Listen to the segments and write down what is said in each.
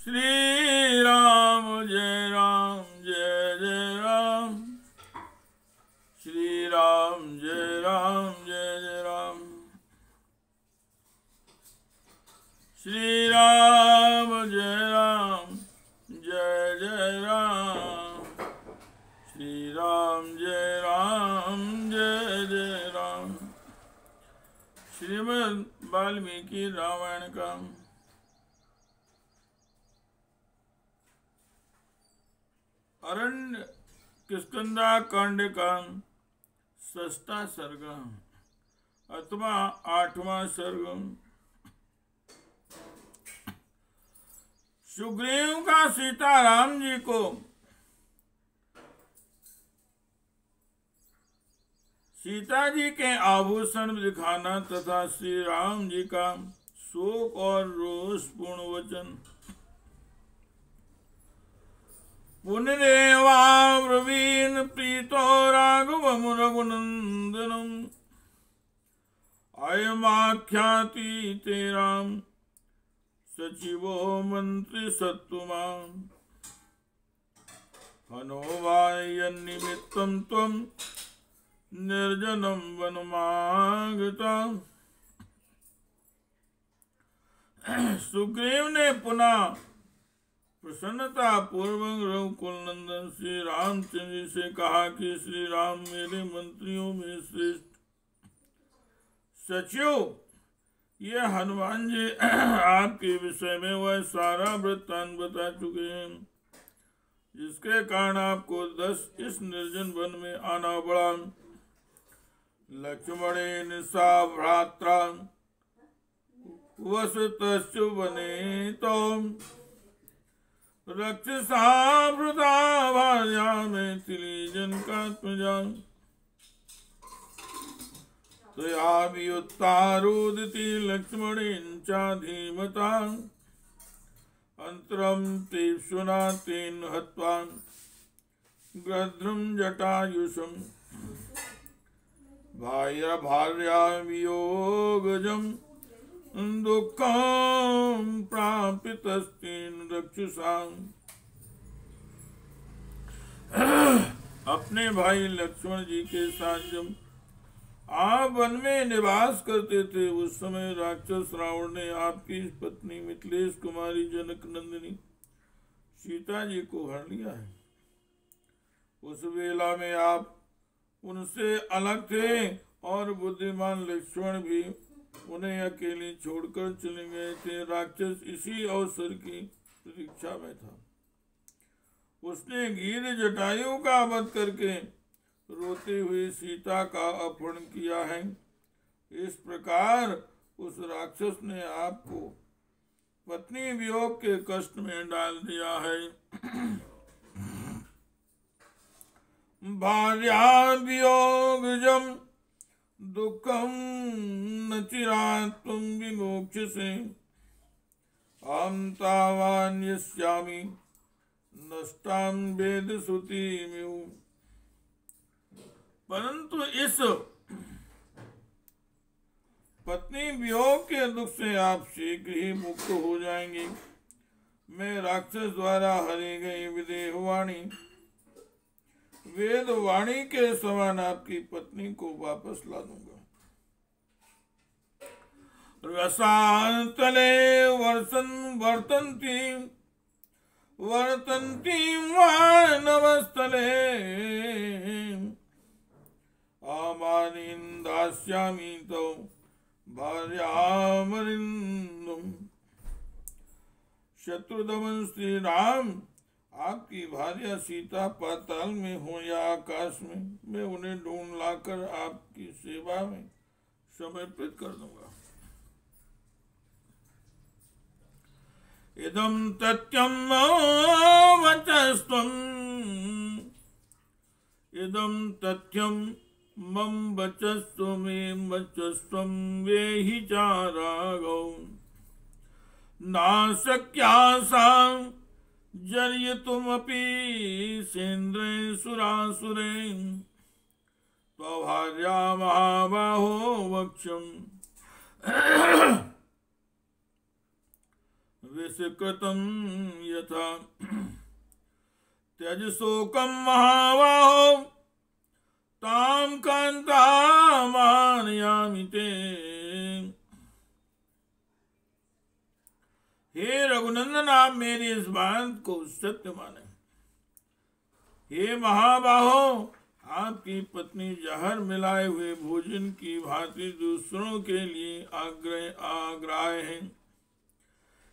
श्री राम जय जय राम। श्री राम जय जय राम। श्री राम जय जय राम। श्री राम जय जय राम। श्रीमद् वाल्मीकि रामायण का अरण्य किष्किंधा कांड का षष्ठा सर्ग अथवा 8वां सर्ग। सुग्रीव का सीताराम जी को सीता जी के आभूषण दिखाना तथा श्री राम जी का शोक और रोषपूर्ण वचन। पुनरेवाब्रवीन् प्रीतो राघवं रघुनन्दनम् अयमाख्याति ते राम सचिवो मंत्री सत्तुमान् हनो वा यन्निमित्तं त्वं निर्जनं वनमागता। सुग्रीव ने पुनः प्रसन्नता पूर्वक रघुकुल नंदन श्री रामचंद्र जी से कहा कि श्री राम मेरे मंत्रियों में श्रेष्ठ सचिव ये हनुमान जी आपके विषय में वह सारा वृत्तांत बता चुके हैं जिसके कारण आपको 10 इस निर्जन वन में आना पड़ा। लक्ष्मणेन सा भ्रात्रा वसतश्च वने तो रक्षसाभृता भार्या मैथिली जनकात्मजा त्वयाभियुक्तारुदिति लक्ष्मणेन च धीमता अन्तरं तीक्ष्णा तेन हत्वा गृध्रं जटायुषं भार्या वियोगजम् दुःखं प्रापितस्तेन रक्षसा। अपने भाई लक्ष्मण जी के साथ जब आप वन में निवास करते थे उस समय राक्षस रावण ने आपकी पत्नी मिथिलेश कुमारी जनक नंदिनी सीता जी को हर लिया है। उस वेला में आप उनसे अलग थे और बुद्धिमान लक्ष्मण भी उन्हें अकेले छोड़कर चले गए थे। राक्षस इसी अवसर की प्रतीक्षा में था। उसने गीध जटायु का वध करके रोती हुई सीता का अपहरण किया है। इस प्रकार उस राक्षस ने आपको पत्नी वियोग के कष्ट में डाल दिया है। भार्या वियोगजम दुखम न चिरात् त्वं विमोक्ष्यसे अहं तावान्यस्यामि नष्टां वेदश्रुतिमिव। परंतु इस पत्नी वियोग के दुख से आप शीघ्र ही मुक्त हो जाएंगे। मैं राक्षस द्वारा हरी गई विदेह वाणी वेद वाणी के समान आपकी पत्नी को वापस ला दूंगा। रसातले वर्तन्ती मानवस्थले आमानीं दास्यामि तौ भार्यामरिन्दम। शत्रुदमन श्री राम आपकी भार्या सीता पाताल में हो या आकाश में मैं उन्हें ढूंढ लाकर आपकी सेवा में समर्पित कर दूंगा। इदं तथ्यं मम वचस्त्वमें वचस्त्वं वेहि च राघव नाशक्यासा जर्यतुमपि सेन्द्रे सुरासुरे त्वभार्या महाबाहो वक्षम् विषकृतं यथा त्यज शोकं महाबाहो तां कान्तामानयामि ते। हे रघुनंदन, आप मेरी इस बात को सत्य माने। हे महाबाहो, आपकी पत्नी जहर मिलाए हुए भोजन की भांति दूसरों के लिए आग्राह्य है।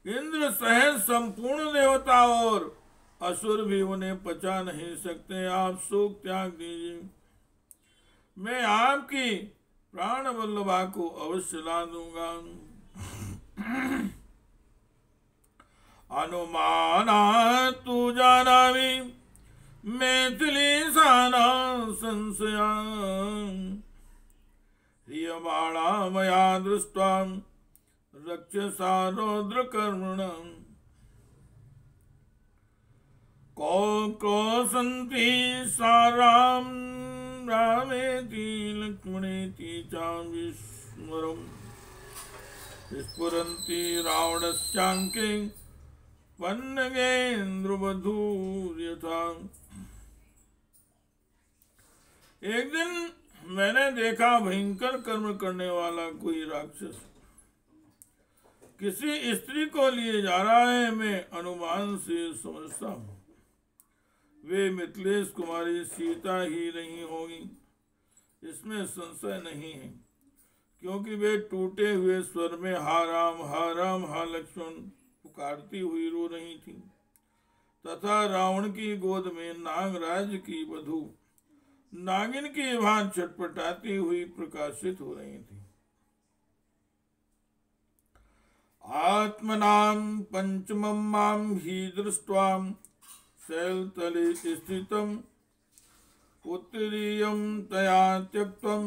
इंद्र सहित संपूर्ण देवता और असुर भी उन्हें पचा नहीं सकते। आप शोक त्याग दीजिए, मैं आपकी प्राण वल्लभा को अवश्य ला दूंगा। अनुमाना तू जानामि मैथिली साना संशया प्रियमाणा मया दृष्ट्वा रक्षसा रौद्रकर्मणम् कौसन्ति साराम रामेति लक्ष्मणेति च विस्मरम् स्फुरन्ति रावणस्याङ्के पन्नगेन्द्रवधूर्यथा। एक दिन मैंने देखा भयंकर कर्म करने वाला कोई राक्षस किसी स्त्री को लिए जा रहा है। मैं अनुमान से समझता हूँ वे मिथिलेश कुमारी सीता ही नहीं होगी, इसमें संशय नहीं है, क्योंकि वे टूटे हुए स्वर में हा राम हा लक्ष्मण पुकारती हुई रो रही थी, तथा रावण की गोद में नागराज की वधू नागिन की भांति छटपटाती हुई प्रकाशित हो रही थी। आत्मनां पंचमं मां हि दृष्ट्वा शैलतले स्थितं उत्तरीयं तया त्यक्तं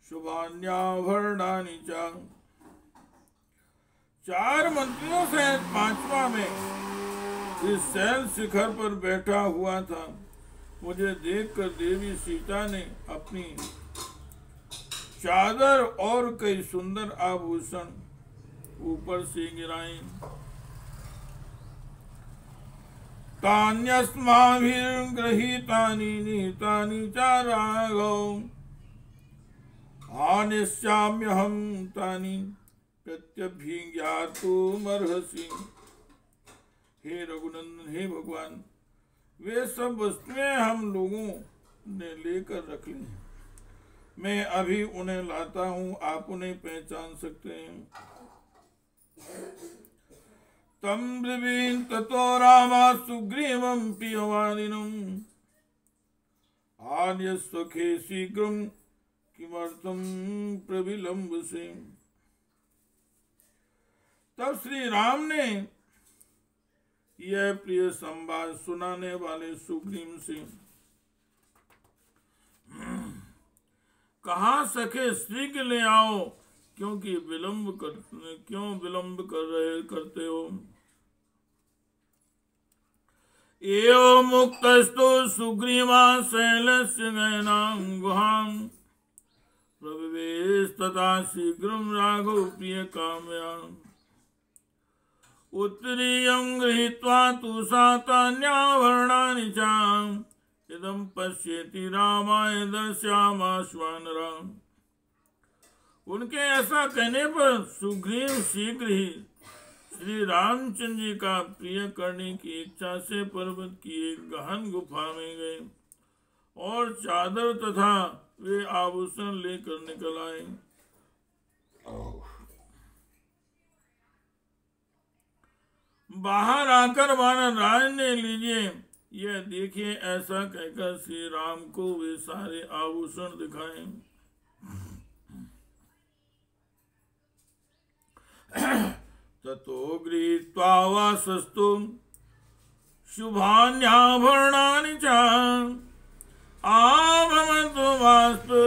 शुभान्याभरणानि च। चार मंत्रियों से पांचवा में इस शैल शिखर पर बैठा हुआ था। मुझे देखकर देवी सीता ने अपनी चादर और कई सुंदर आभूषण ऊपर से गिराए। तान्यस्माभिर्गृहीतानि निहितानि च राघव आनेष्याम्यहं तानि प्रत्यभिज्ञातुमर्हसि। हे रघुनंदन, हे भगवान, वे सब वस्तुएं हम लोगों ने लेकर रख ली हैं। मैं अभी उन्हें लाता हूँ, आप उन्हें पहचान सकते हैं। तम ब्रवीण ततो रामा सुग्रीवं प्रियवादिनं आन्यस्वखे शीघ्रं किमर्थं प्रविलंबसे। तब श्री राम ने यह प्रिय संवाद सुनाने वाले सुग्रीव से कहा, सखे शीघ्र ले आओ, क्योंकि विलंब करते हो। एवं मुक्तस्तु सुग्रीवा शैलस्य गहनां गुहां प्रविवेशतथा शीघ्रं राघव प्रिय काम्या। उत्तरीयं गृहीत्वा तु सा तान्याभरणानि च इदं पश्येति रामाय दर्शयामाश्वानराम। उनके ऐसा कहने पर सुग्रीव शीघ्र ही श्री रामचंद्र जी का प्रिय करने की इच्छा से पर्वत की एक गहन गुफा में गए और चादर तथा वे आभूषण लेकर निकल आए। बाहर आकर वानर राज ने लीजिए यह देखिए ऐसा कहकर श्री राम को वे सारे आभूषण दिखाए। ततो गृहीत्वा वासस्तु शुभान्याभरणानि च आभमतु वास्तु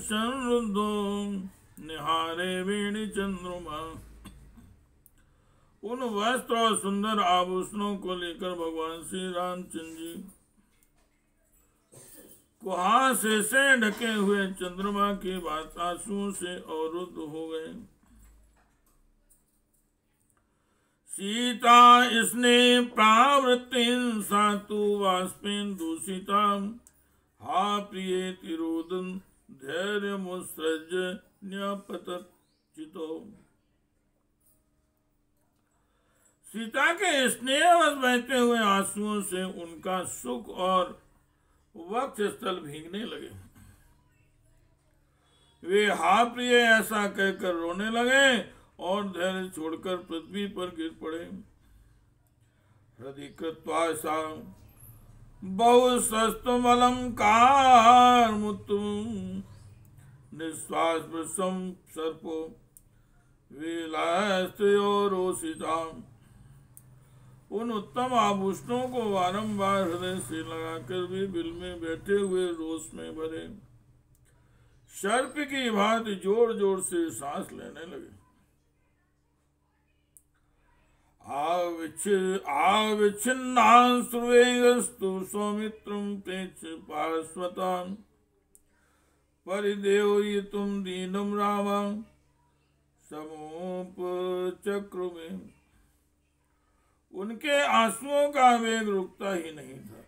संरुद्धो निहारे वेणि चंद्रमा। उन वस्त्र और सुंदर आभूषणों को लेकर भगवान श्री रामचंद्र जी कुहासे से ढके हुए चंद्रमा के बाद आंसुओं से अवरुद्ध हो गए। सीता स्नेह प्रावृत्तिं सातु वाष्पेन दूषिता हा प्रिये तिरोदन धैर्य मुत्सृज न्यपतत चितो। सीता के स्नेहवश बहते हुए आंसुओं से उनका सुख और वक्षस्थल भीगने लगे। वे हा प्रिय ऐसा कहकर रोने लगे और धैर्य छोड़कर पृथ्वी पर गिर पड़े। हृदय कृत्वा सा बहुशस्तमलंकार मुत्तम निश्वास वृषम सर्पो विलायस्तयोरोषिता। उन उत्तम आभूषणों को बारंबार हृदय से लगाकर भी बिल में बैठे हुए रोष में भरे सर्प की भांति जोर जोर से सांस लेने लगे। आविच्छिन्नांश्रुवेगस्तु सौमित्रं प्रेक्ष्य पार्श्वतां परिदेवयितुं दीनं रामं समोपचक्रुमे। उनके आंसुओं का वेग रुकता ही नहीं था।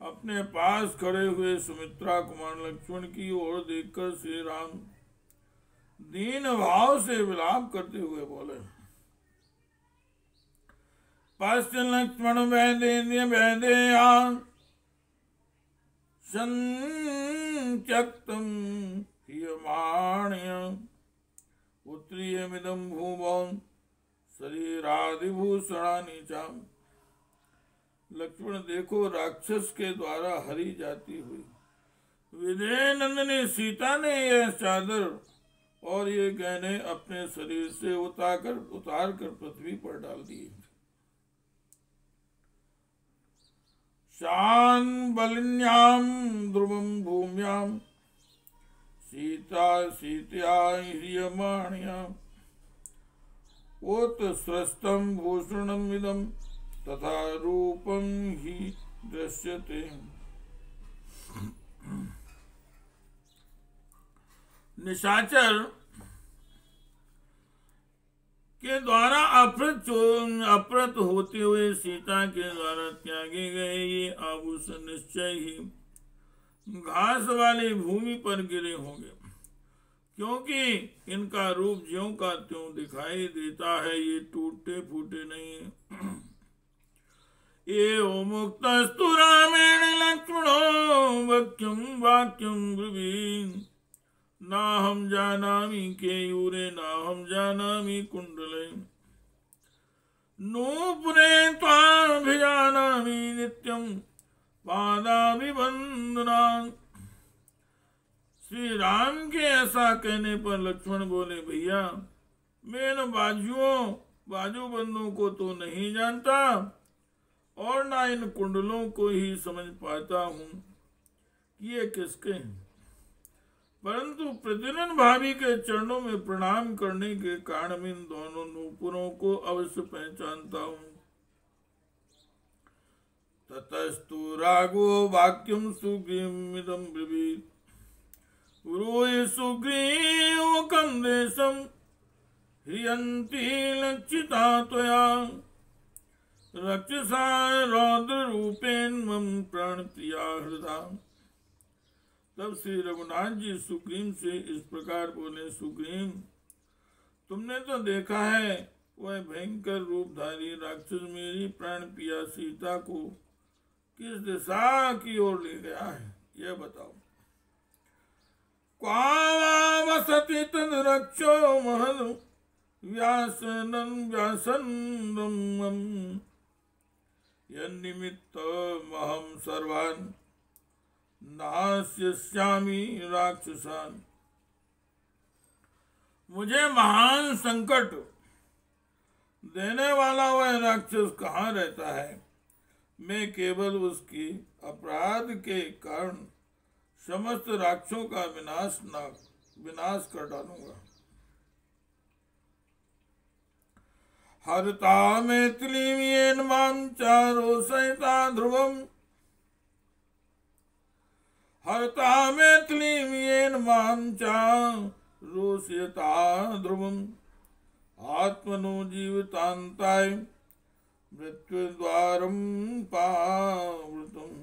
अपने पास खड़े हुए सुमित्रा कुमार लक्ष्मण की ओर देखकर श्री राम दीन भाव से विलाप करते हुए बोले, पश्य लक्ष्मण वैदेया संत्यक्तं हियमाण्य उत्तरीयमिदं भूमौ शरीरादिभूषणानि च। लक्ष्मण देखो, राक्षस के द्वारा हरी जाती हुई विजय नंदिनी सीता ने यह चादर और ये गहने अपने शरीर से उतार कर पृथ्वी पर डाल दिए। शान बलिन्याम ध्रुवम भूम्याम सीता सीत्या ह्रियमाण्याम उत्सृष्टं भूषणमिदं तथा रूपं हि दृश्यते। निशाचर के द्वारा अपहृत होते हुए सीता के द्वारा त्यागे गए ये आभूषण निश्चय ही घास वाली भूमि पर गिरे होंगे, क्योंकि इनका रूप ज्यों का त्यों दिखाई देता है, ये टूटे फूटे नहीं है। एवं मुक्तस्तु रामेण लक्ष्मणो वाक्यं वाक्यं ब्रवीण नाहं जानामि केयूरे नाहं जानामि कुंडले नूपुरे त्वाभिजानामि नित्यं पादाभिवन्दनान्। श्री राम के ऐसा कहने पर लक्ष्मण बोले, भैया मैं इन बाजूबंदों को तो नहीं जानता और ना इन कुंडलों को ही समझ पाता हूँ कि ये किसके हैं, परंतु प्रतिदिन भाभी के चरणों में प्रणाम करने के कारण इन दोनों नूपुरों को अवश्य पहचानता हूँ। ततस्तु राघो वाक्यं सुग्रीवमिदं ब्रवीत् ब्रूहि सुग्रीवकं देशं ह्रियन्ति लक्षिता त्वया रक्षसा रौद्ररूपेण मम प्राणप्रिया हृदा। तब श्री रघुनाथ जी सुग्रीव से इस प्रकार बोले, सुग्रीव तुमने तो देखा है वह भयंकर रूपधारी राक्षस मेरी प्राण प्रिया सीता को किस दिशा की ओर ले गया है, यह बताओ। क्वावसति तद रक्षो महद व्यासनम यन्निमित्तमहं सर्वान् नास्यामि राक्षसान्। मुझे महान संकट देने वाला वह राक्षस कहाँ रहता है, मैं केवल उसकी अपराध के कारण समस्त राक्षसों का विनाश कर डालूंगा। हरता मैथिलीं येन मां चारोषयता ध्रुवम् हरता मैथिलीं येन मां चारोषयता ध्रुवम् आत्मनो जीवितांताय मृत्यु द्वारम पावृतम्।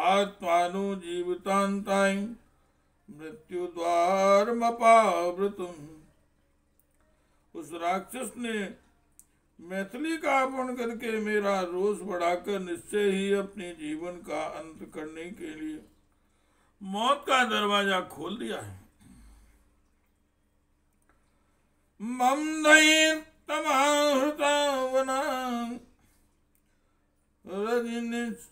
आत्मानो जीवितांताय मृत्यु द्वारमपावृतम्। उस राक्षस ने मैथिली का अपहरण करके मेरा रोष बढ़ाकर निश्चय ही अपने जीवन का अंत करने के लिए मौत का दरवाजा खोल दिया है। मम दयितमाहृता वना रजनीचरेण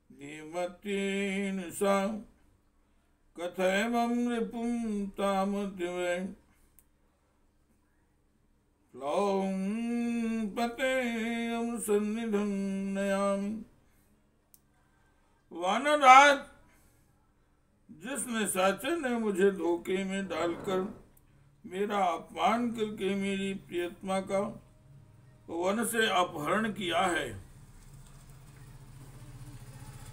धीमतीन सा कथयमं रिपुं तामद्वै प्लौं पतेयं सन्निधं नयामि। वानरराज, जिस निशाचर ने मुझे धोखे में डालकर मेरा अपमान करके मेरी प्रियतमा का वन से अपहरण किया है,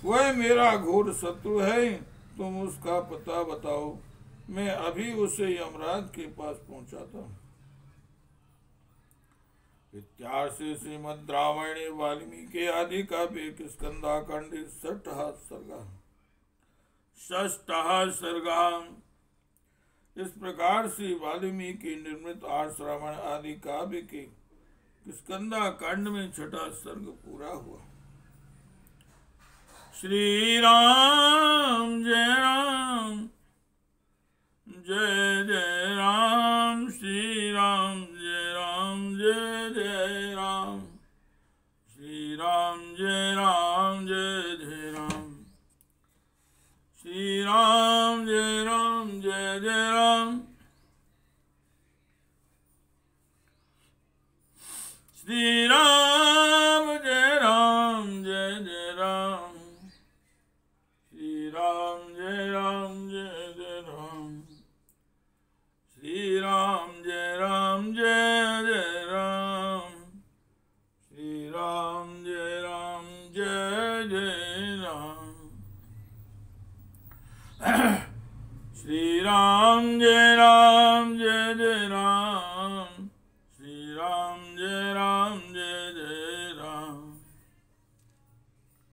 वह मेरा घोर शत्रु है। तुम उसका पता बताओ, मैं अभी उसे यमराज के पास पहुंचाता हूँ। इत्यार्षे श्रीमद् रामायणे वाल्मीकि आदि काव्ये स्कंधाकांडे षष्ठः सर्गः। इस प्रकार से वाल्मीकि निर्मित आर्ष रामायण आदि काव्य के स्कंदा कांड में छठा सर्ग पूरा हुआ। श्री राम जय राम, जय जय राम। श्री राम जय राम, जय जय राम। श्री राम जय राम, जय जय राम। श्री राम जय राम, जय जय राम। श्री राम जय राम, जय जय राम। श्री राम जय राम, जय जय राम। श्री राम जय राम, जय जय राम। श्री राम जय राम, जय जय राम। श्री राम जय